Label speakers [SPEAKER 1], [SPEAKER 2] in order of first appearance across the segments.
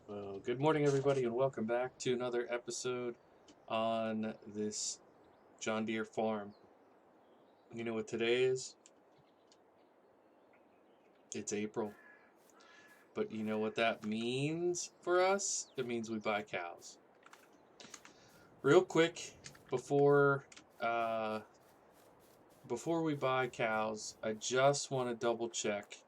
[SPEAKER 1] Well, good morning, everybody, and welcome back to another episode on this John Deere farm. You know what today is? It's April. But you know what that means for us? It means we buy cows. Real quick, before uh, before we buy cows, I just want to double check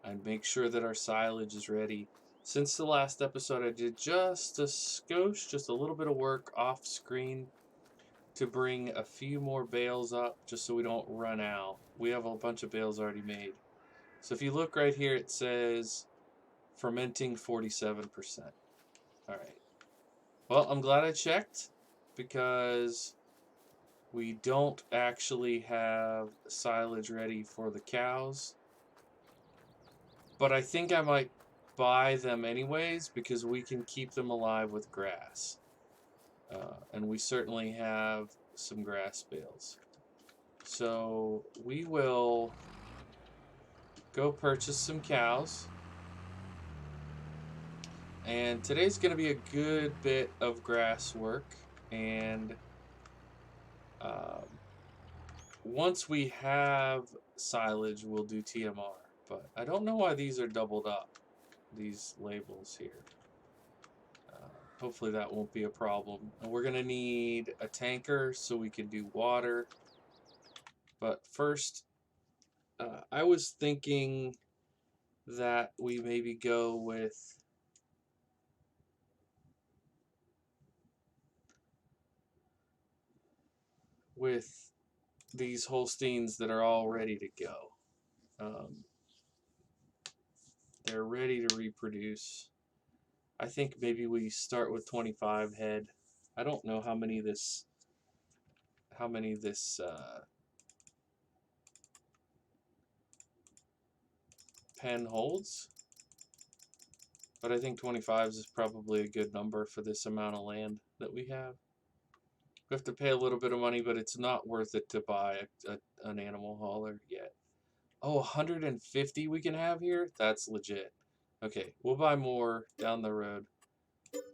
[SPEAKER 1] and make sure that our silage is ready. Since the last episode, I did just a skosh, just a little bit of work off screen to bring a few more bales up just so we don't run out. We have a bunch of bales already made. So if you look right here, it says fermenting 47%. All right. Well, I'm glad I checked because we don't actually have silage ready for the cows. But I think I might buy them anyways because we can keep them alive with grass. And we certainly have some grass bales. So we will go purchase some cows. And today's going to be a good bit of grass work. And um, once we have silage, we'll do TMR. But I don't know why these are doubled up, these labels here. Hopefully that won't be a problem. And we're going to need a tanker so we can do water. But first, I was thinking that we maybe go with these Holsteins that are all ready to go. They're ready to reproduce. I think maybe we start with 25 head. I don't know how many this pen holds, but I think 25 is probably a good number for this amount of land that we have. We have to pay a little bit of money, but it's not worth it to buy an animal hauler yet. Oh, 150 we can have here? That's legit. Okay, we'll buy more down the road,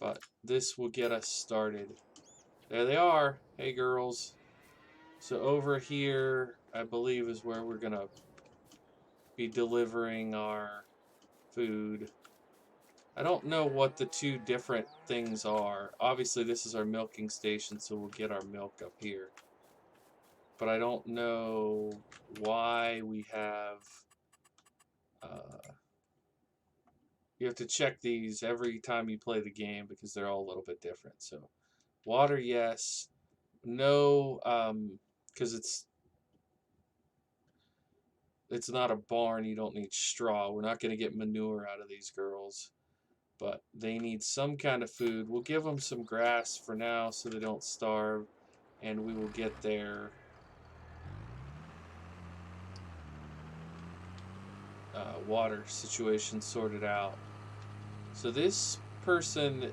[SPEAKER 1] but this will get us started. There they are. Hey, girls. So over here, I believe, is where we're going to be delivering our food. I don't know what the two different things are. Obviously, this is our milking station, so we'll get our milk up here. But I don't know why we have... you have to check these every time you play the game because they're all a little bit different. So, water, yes. No, because it's not a barn. You don't need straw. We're not going to get manure out of these girls. But they need some kind of food. We'll give them some grass for now so they don't starve. And we will get their water situation sorted out. So this person,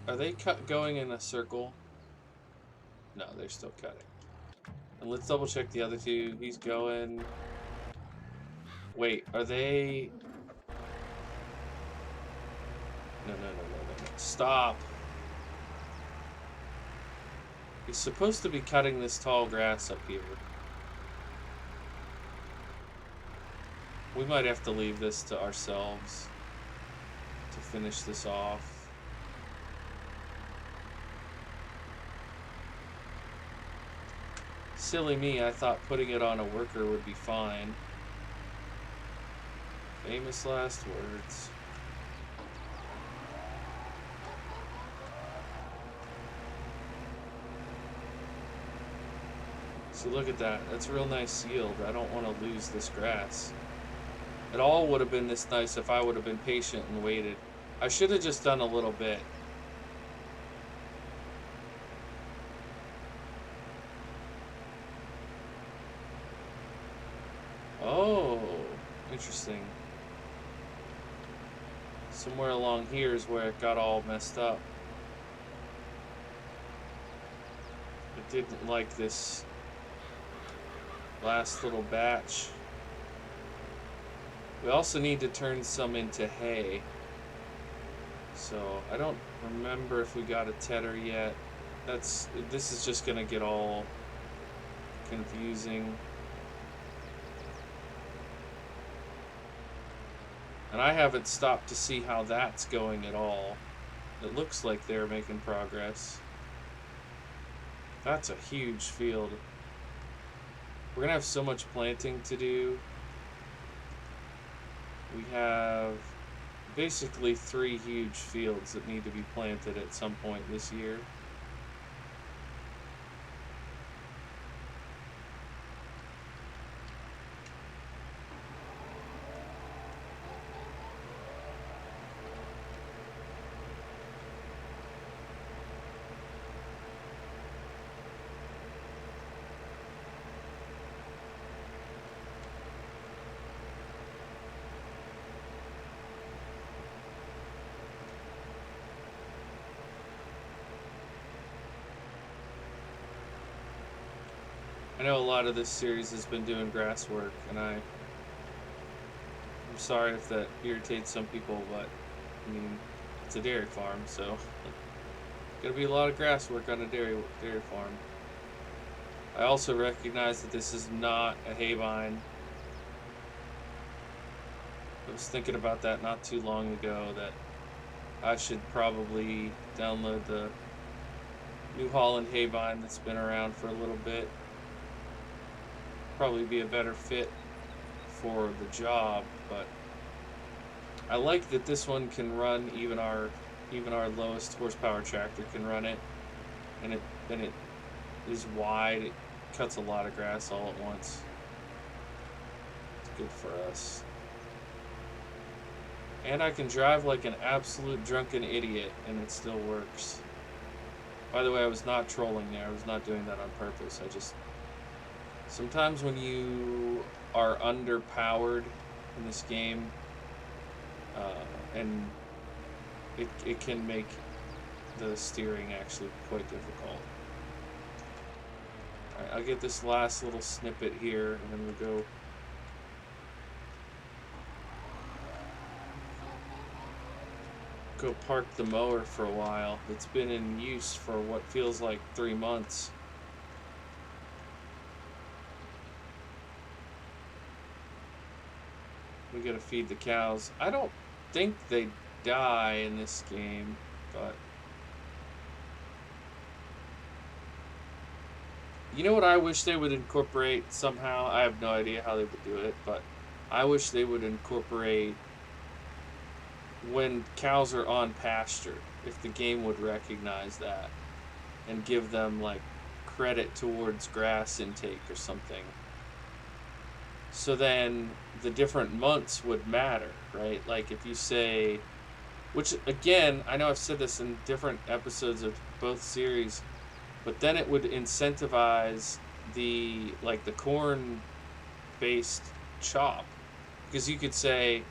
[SPEAKER 1] are they going in a circle? No, they're still cutting. And let's double check the other two. He's going... Wait, are they... No. Stop. He's supposed to be cutting this tall grass up here. We might have to leave this to ourselves to finish this off. Silly me, I thought putting it on a worker would be fine. Famous last words. See, look at that. That's a real nice yield. I don't want to lose this grass. It all would have been this nice if I would have been patient and waited. I should have just done a little bit. Oh, interesting. Somewhere along here is where it got all messed up. It didn't like this last little batch. We also need to turn some into hay. So I don't remember if we got a tedder yet. This is just gonna get all confusing. And I haven't stopped to see how that's going at all. It looks like they're making progress. That's a huge field. We're gonna have so much planting to do. We have basically 3 huge fields that need to be planted at some point this year. I know a lot of this series has been doing grass work, and I'm sorry if that irritates some people, but I mean, it's a dairy farm, so gonna be a lot of grass work on a dairy farm. I also recognize that this is not a haybine. I was thinking about that not too long ago, that I should probably download the New Holland haybine that's been around for a little bit. Probably be a better fit for the job, but I like that this one can run even our lowest horsepower tractor can run it, and it is wide. It cuts a lot of grass all at once. It's good for us. And I can drive like an absolute drunken idiot, and it still works. By the way, I was not trolling there. I was not doing that on purpose. I just... Sometimes when you are underpowered in this game, and it can make the steering actually quite difficult. Alright, I'll get this last little snippet here, and then we'll go park the mower for a while. It's been in use for what feels like 3 months. We gotta feed the cows. I don't think they die in this game, but... You know what I wish they would incorporate somehow? I have no idea how they would do it, but I wish they would incorporate when cows are on pasture, if the game would recognize that and give them like credit towards grass intake or something. So then the different months would matter, right? Like if you say, which again, I know I've said this in different episodes of both series, but then it would incentivize the corn based chop, because you could say,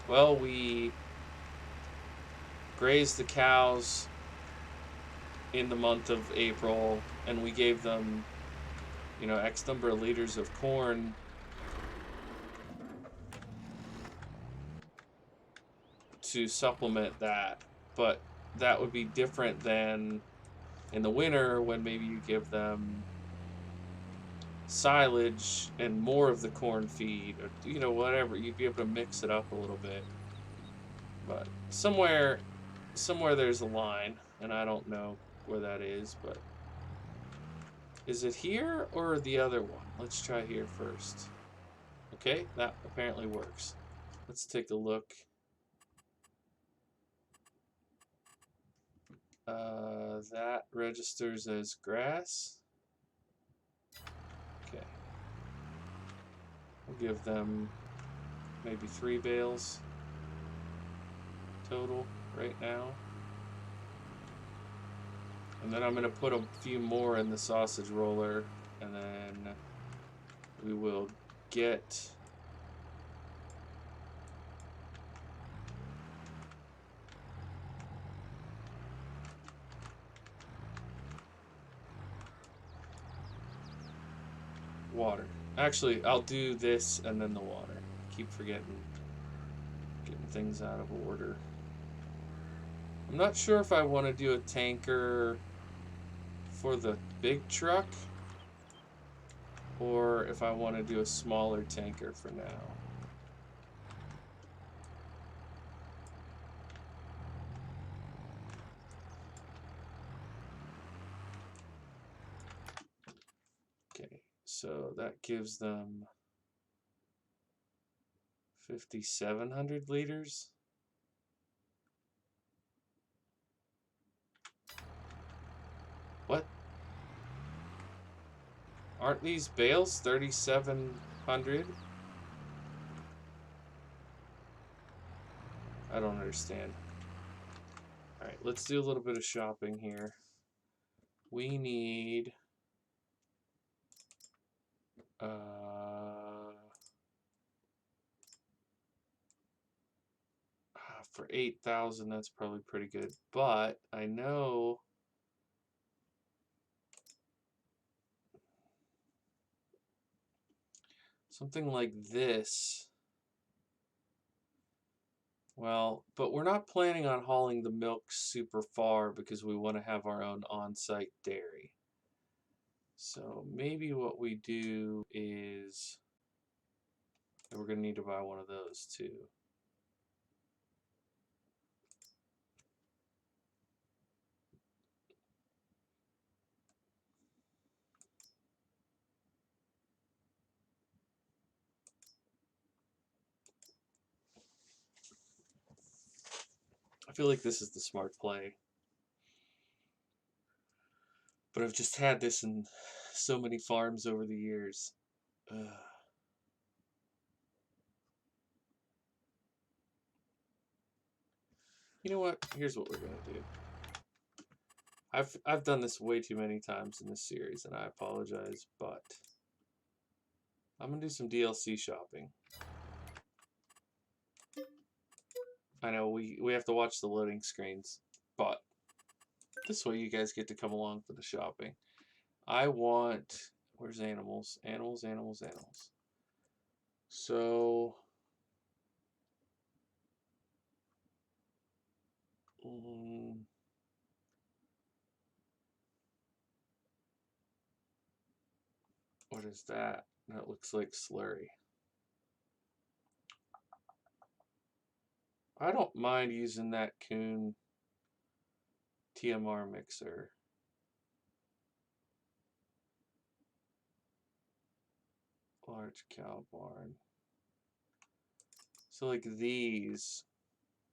[SPEAKER 1] well, we grazed the cows in the month of April and we gave them, you know, X number of liters of corn to supplement that, but that would be different than in the winter when maybe you give them silage and more of the corn feed, or you know, whatever. You'd be able to mix it up a little bit, but somewhere there's a line, and I don't know where that is, but is it here or the other one? Let's try here first. Okay, that apparently works. Let's take a look. That registers as grass. Okay. We'll give them maybe 3 bales total right now. And then I'm going to put a few more in the sausage roller, and then we will get water. Actually, I'll do this and then the water. I keep forgetting, getting things out of order. I'm not sure if I want to do a tanker for the big truck or if I want to do a smaller tanker for now. Okay, so that gives them 5,700 liters. What? Aren't these bales 3,700? I don't understand. All right, let's do a little bit of shopping here. We need for 8,000, that's probably pretty good. But I know something like this. Well, but we're not planning on hauling the milk super far because we want to have our own on-site dairy. So maybe what we do is we're going to need to buy one of those too. I feel like this is the smart play. But I've just had this in so many farms over the years. You know what? Here's what we're gonna do. I've done this way too many times in this series, and I apologize, but I'm gonna do some DLC shopping. I know we have to watch the loading screens, but this way you guys get to come along for the shopping. I want, where's animals? Animals, animals, animals. So, what is that? That looks like slurry. I don't mind using that Kuhn TMR mixer. Large cow barn. So like these,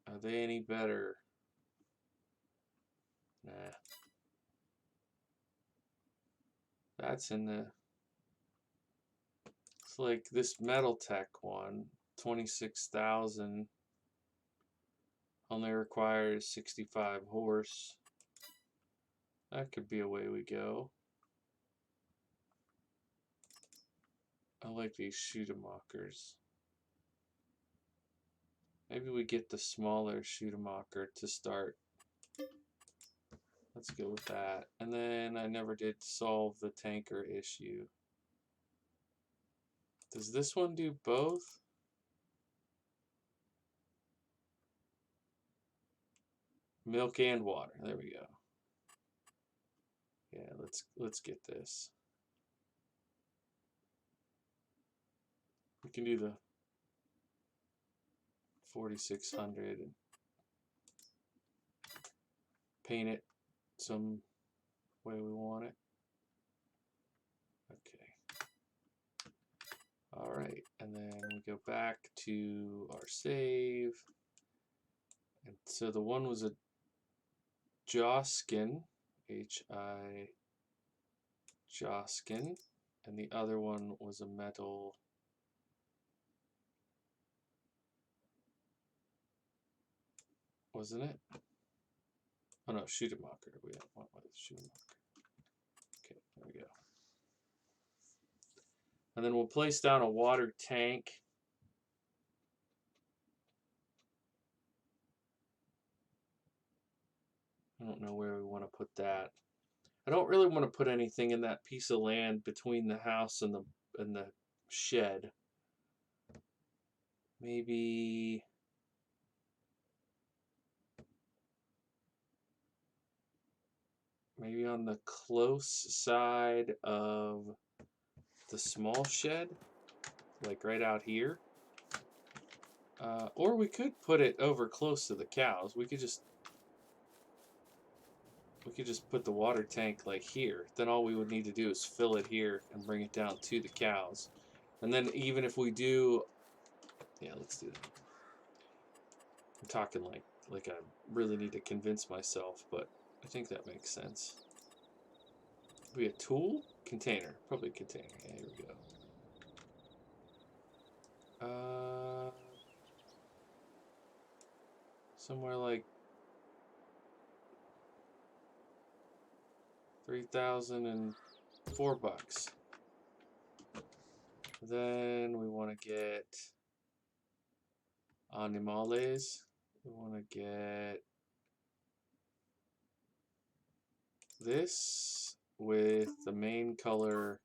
[SPEAKER 1] are they any better? Nah. That's in the, it's like this Metal Tech one, 26,000. Only requires 65 horse. That could be a way we go. I like these Schudemakers. Maybe we get the smaller Schudemacher to start. Let's go with that. And then I never did solve the tanker issue. Does this one do both? Milk and water. There we go. Yeah, let's get this. We can do the 4,600 and paint it some way we want it. Okay. All right, and then we go back to our save. And so the one was a Joskin, H-I Joskin, and the other one was a metal. Wasn't it? Oh no, Schudemakers. We don't want with Schudemakers. Okay, there we go. And then we'll place down a water tank. I don't know where we want to put that. I don't really want to put anything in that piece of land between the house and the shed. Maybe maybe on the close side of the small shed, like right out here. Or we could put it over close to the cows. We could just put the water tank like here. Then all we would need to do is fill it here and bring it down to the cows. And then even if we do, yeah, let's do that. I'm talking like I really need to convince myself, but I think that makes sense. We a tool? Container. Probably a container. Yeah, here we go. Somewhere like 3,004 bucks. Then we want to get animales. We want to get this with the main color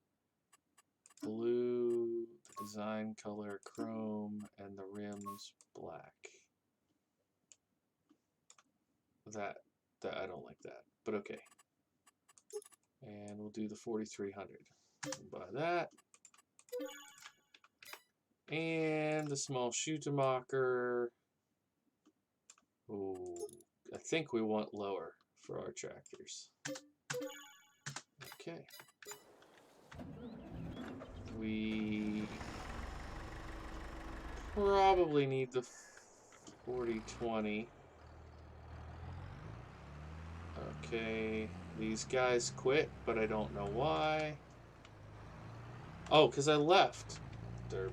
[SPEAKER 1] blue, the design color chrome, and the rims black. That I don't like that, but okay. And we'll do the 4,300. Buy that. And the small Schutemacher. Ooh, I think we want lower for our tractors. Okay. We probably need the 4020. Okay, these guys quit, but I don't know why. Oh, because I left. Derp.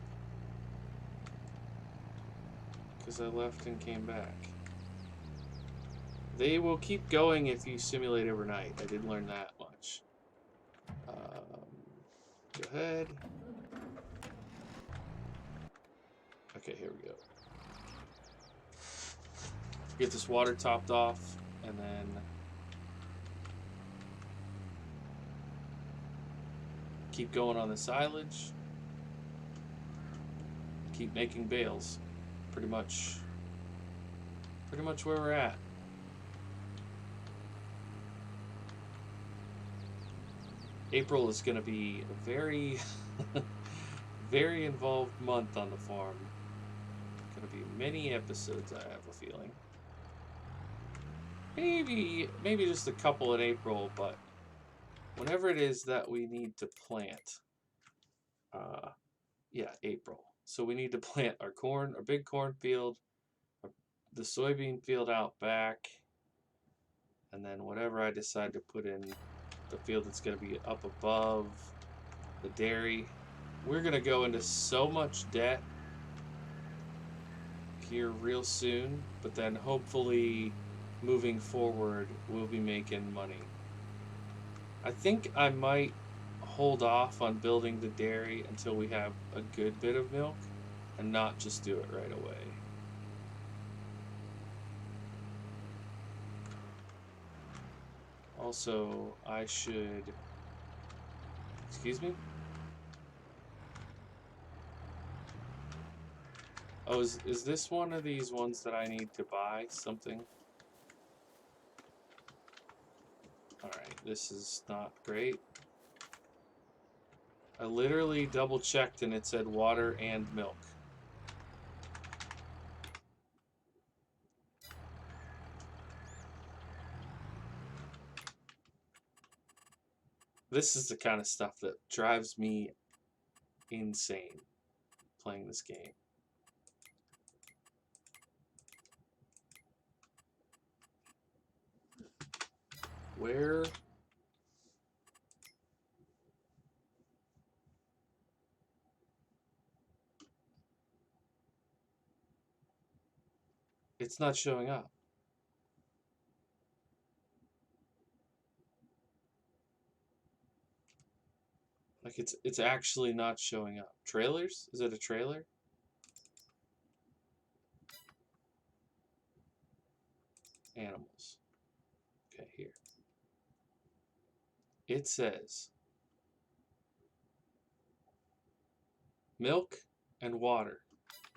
[SPEAKER 1] Because I left and came back. They will keep going if you simulate overnight. I did learn that much. Go ahead. Okay, here we go. Get this water topped off, and then keep going on the silage. Keep making bales. Pretty much where we're at. April is going to be a very, very involved month on the farm. Going to be many episodes, I have a feeling. Maybe just a couple in April, but whenever it is that we need to plant, yeah, April. So we need to plant our corn, our big cornfield, the soybean field out back, and then whatever I decide to put in the field that's going to be up above the dairy. We're going to go into so much debt here real soon, but then hopefully moving forward we'll be making money. I think I might hold off on building the dairy until we have a good bit of milk and not just do it right away. Also, I should... Excuse me? Oh, is this one of these ones that I need to buy something? Alright, this is not great. I literally double checked and it said water and milk. This is the kind of stuff that drives me insane playing this game. Where? It's not showing up. Like it's actually not showing up. Trailers? Is it a trailer? Animals. Okay, here. It says milk and water.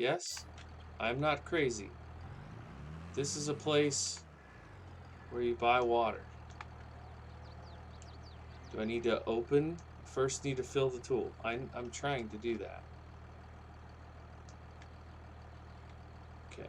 [SPEAKER 1] Yes, I'm not crazy. This is a place where you buy water. Do I need to open? First need to fill the tool. I'm trying to do that. Okay.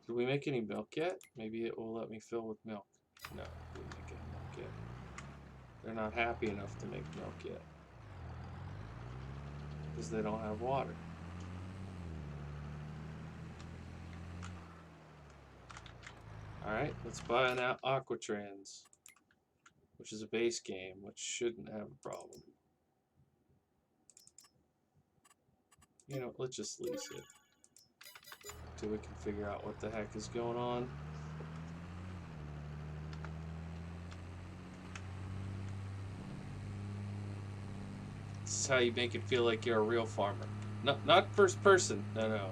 [SPEAKER 1] Did we make any milk yet? Maybe it will let me fill with milk. No, we didn't make any milk yet. They're not happy enough to make milk yet. Because they don't have water. Alright, let's buy an Aquatrans. Which is a base game, which shouldn't have a problem. You know, let's just lease it. Till we can figure out what the heck is going on. This is how you make it feel like you're a real farmer. Not first person, no.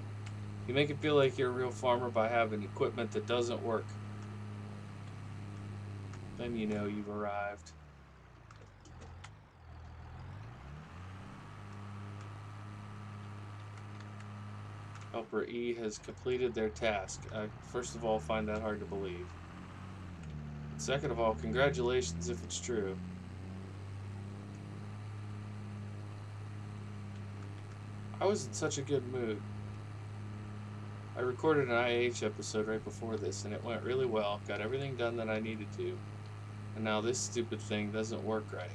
[SPEAKER 1] You make it feel like you're a real farmer by having equipment that doesn't work. Then you know you've arrived. Helper E has completed their task. I first of all find that hard to believe. Second of all, congratulations if it's true. I was in such a good mood. I recorded an IH episode right before this and it went really well. Got everything done that I needed to. And now this stupid thing doesn't work right.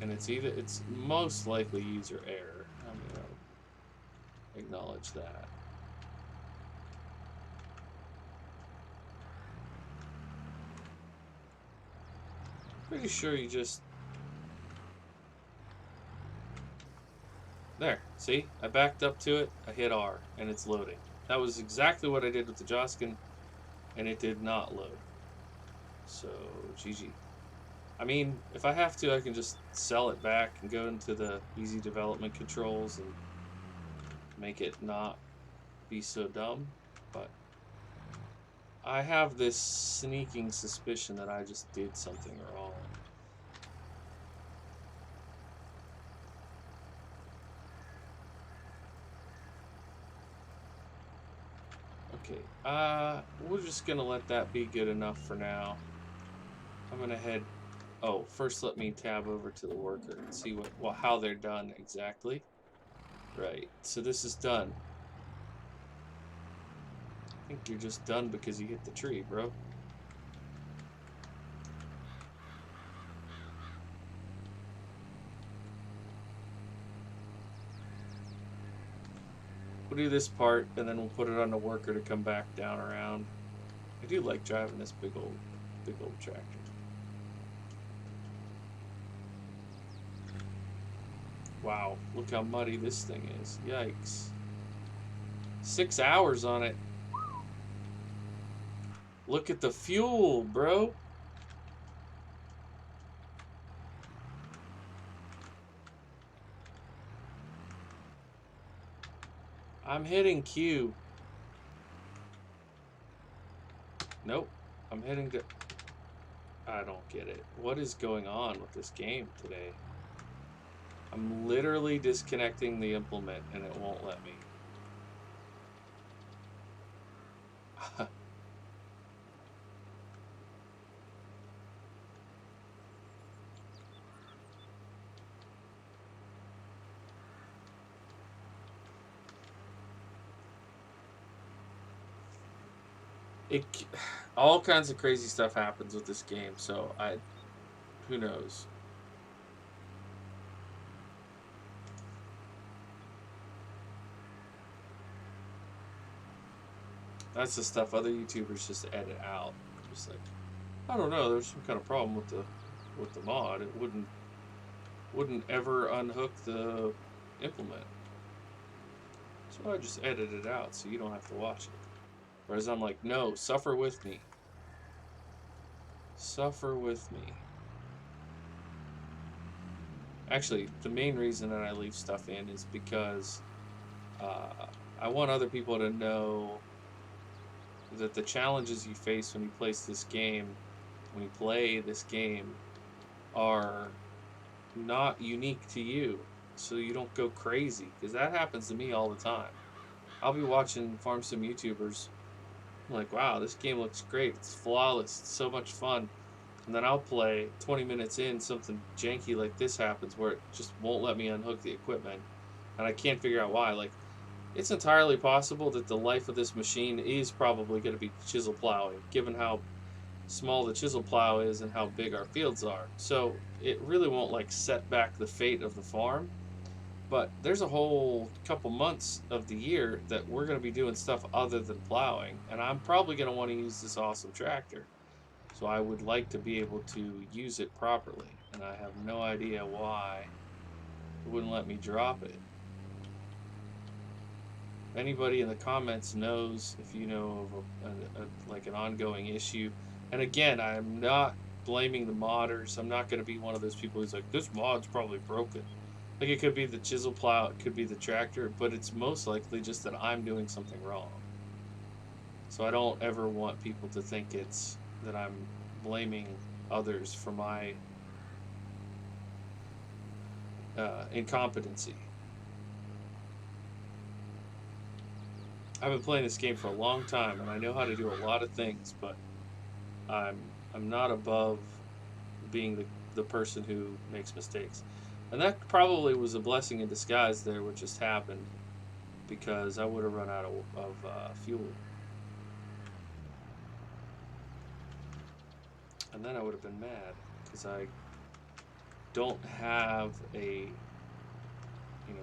[SPEAKER 1] And it's most likely user error. I'm gonna acknowledge that. Pretty sure you just... There, see? I backed up to it, I hit R, and it's loading. That was exactly what I did with the Joskin, and it did not load. So, GG. I mean, if I have to, I can just sell it back and go into the easy development controls and make it not be so dumb, but I have this sneaking suspicion that I just did something wrong. Okay, we're just gonna let that be good enough for now. I'm gonna head... Oh, first let me tab over to the worker and see how they're done exactly. Right, so this is done. I think you're just done because you hit the tree, bro. We'll do this part, and then we'll put it on the worker to come back down around. I do like driving this big old tractor. Wow, look how muddy this thing is. Yikes. 6 hours on it. Look at the fuel, bro. I'm hitting Q. Nope. I'm hitting the... I don't get it. What is going on with this game today? I'm literally disconnecting the implement and it won't let me. All kinds of crazy stuff happens with this game, so who knows? That's the stuff other YouTubers just edit out. Just like, I don't know, there's some kind of problem with the mod. It wouldn't ever unhook the implement. So I just edit it out so you don't have to watch it. Whereas I'm like, no, suffer with me. Suffer with me. Actually, the main reason that I leave stuff in is because I want other people to know that the challenges you face when you play this game, are not unique to you, so you don't go crazy, because that happens to me all the time. I'll be watching farm sim YouTubers. I'm like, wow, this game looks great. It's flawless. It's so much fun. And then I'll play 20 minutes in, something janky like this happens where it just won't let me unhook the equipment. And I can't figure out why. Like, it's entirely possible that the life of this machine is probably going to be chisel plowing, given how small the chisel plow is and how big our fields are. So it really won't like set back the fate of the farm. But there's a whole couple months of the year that we're going to be doing stuff other than plowing, and I'm probably going to want to use this awesome tractor. So I would like to be able to use it properly, and I have no idea why it wouldn't let me drop it. If anybody in the comments knows, if you know of like an ongoing issue, and again, I'm not blaming the modders. I'm not going to be one of those people who's like, this mod's probably broken. Like, it could be the chisel plow, it could be the tractor, but it's most likely just that I'm doing something wrong. So I don't ever want people to think it's that I'm blaming others for my incompetency. I've been playing this game for a long time, and I know how to do a lot of things, but I'm not above being the person who makes mistakes. And that probably was a blessing in disguise there, what just happened, because I would have run out of fuel. And then I would have been mad, because I don't have a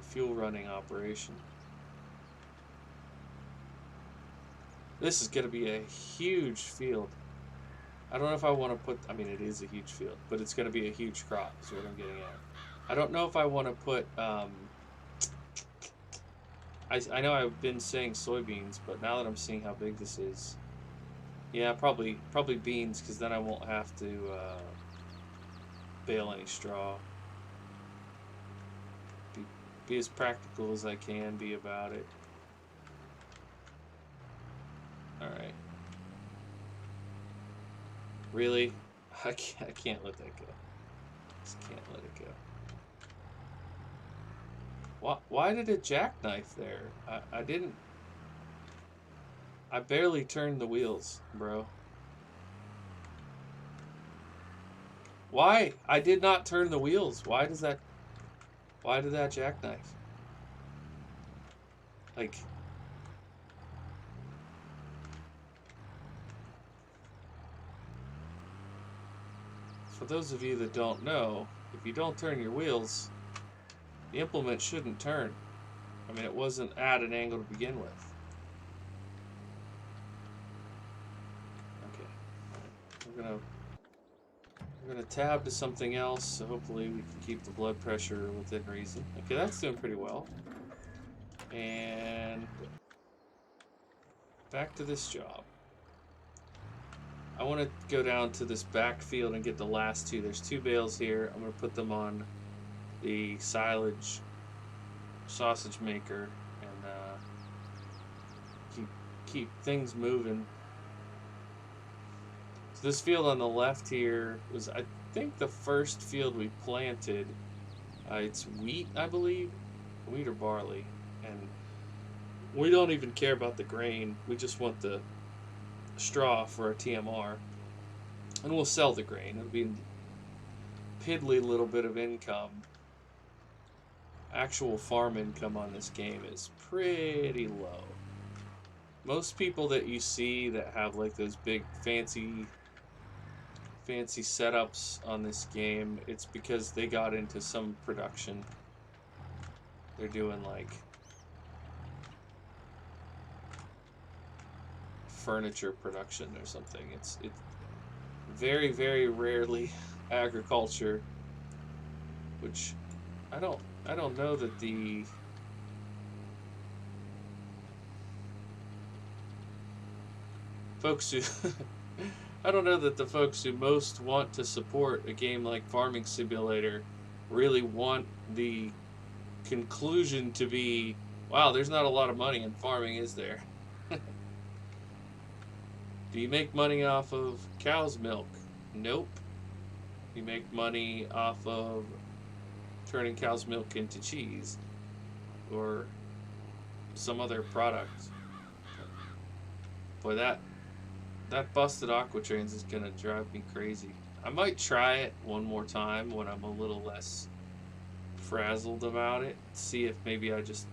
[SPEAKER 1] fuel running operation. This is going to be a huge field. I don't know if I want to put, I mean, it is a huge field, but it's going to be a huge crop, is what I'm getting at. I don't know if I want to put, I know I've been saying soybeans, but now that I'm seeing how big this is, yeah, probably beans, because then I won't have to bale any straw. Be as practical as I can be about it. Alright. Really? I can't let that go. Just can't let it go. Why did it jackknife there? I barely turned the wheels, bro. Why? I did not turn the wheels. Why did that jackknife? Like, for those of you that don't know, if you don't turn your wheels, the implement shouldn't turn. I mean, it wasn't at an angle to begin with. Okay. We're gonna tab to something else, so hopefully we can keep the blood pressure within reason. Okay, that's doing pretty well. And back to this job. I want to go down to this back field and get the last two. There's 2 bales here. I'm going to put them on the silage sausage maker and keep things moving. So this field on the left here was, I think, the first field we planted. It's wheat, I believe, wheat or barley, and we don't even care about the grain. We just want the straw for a TMR, and we'll sell the grain. It'll be a piddly little bit of income. Actual farm income on this game is pretty low. Most people that you see that have like those big fancy setups on this game, it's because they got into some production. They're doing like furniture production or something. It's very, very rarely agriculture, which I don't know that the folks who I don't know that the folks who most want to support a game like Farming Simulator really want the conclusion to be, wow, there's not a lot of money in farming, is there? Do you make money off of cow's milk? Nope. You make money off of turning cow's milk into cheese or some other product. Boy, that busted aqua trains is gonna drive me crazy. I might try it one more time when I'm a little less frazzled about it. See if maybe I just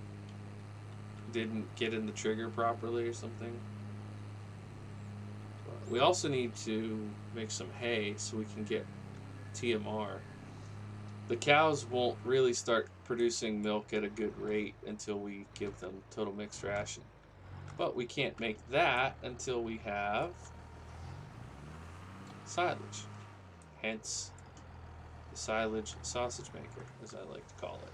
[SPEAKER 1] didn't get in the trigger properly or something. But we also need to make some hay so we can get TMR. The cows won't really start producing milk at a good rate until we give them total mixed ration. But we can't make that until we have silage. Hence, the silage sausage maker, as I like to call it.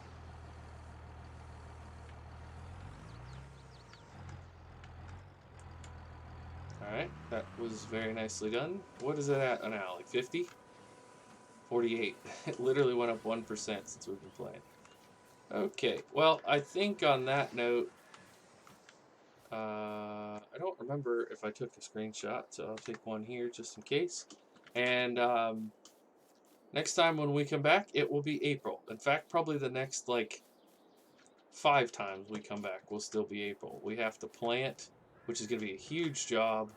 [SPEAKER 1] Alright, that was very nicely done. What is it at now? Like 50? 48. It literally went up 1% since we've been playing. Okay, well, I think on that note, I don't remember if I took a screenshot, so I'll take one here just in case. And next time when we come back, it will be April. In fact, probably the next, like, 5 times we come back will still be April. We have to plant, which is going to be a huge job.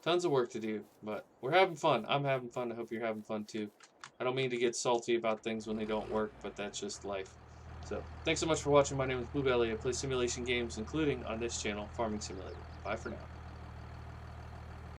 [SPEAKER 1] Tons of work to do, but we're having fun. I'm having fun. I hope you're having fun too. I don't mean to get salty about things when they don't work, but that's just life. So, thanks so much for watching. My name is Bluebelly. I play simulation games, including on this channel, Farming Simulator. Bye for now.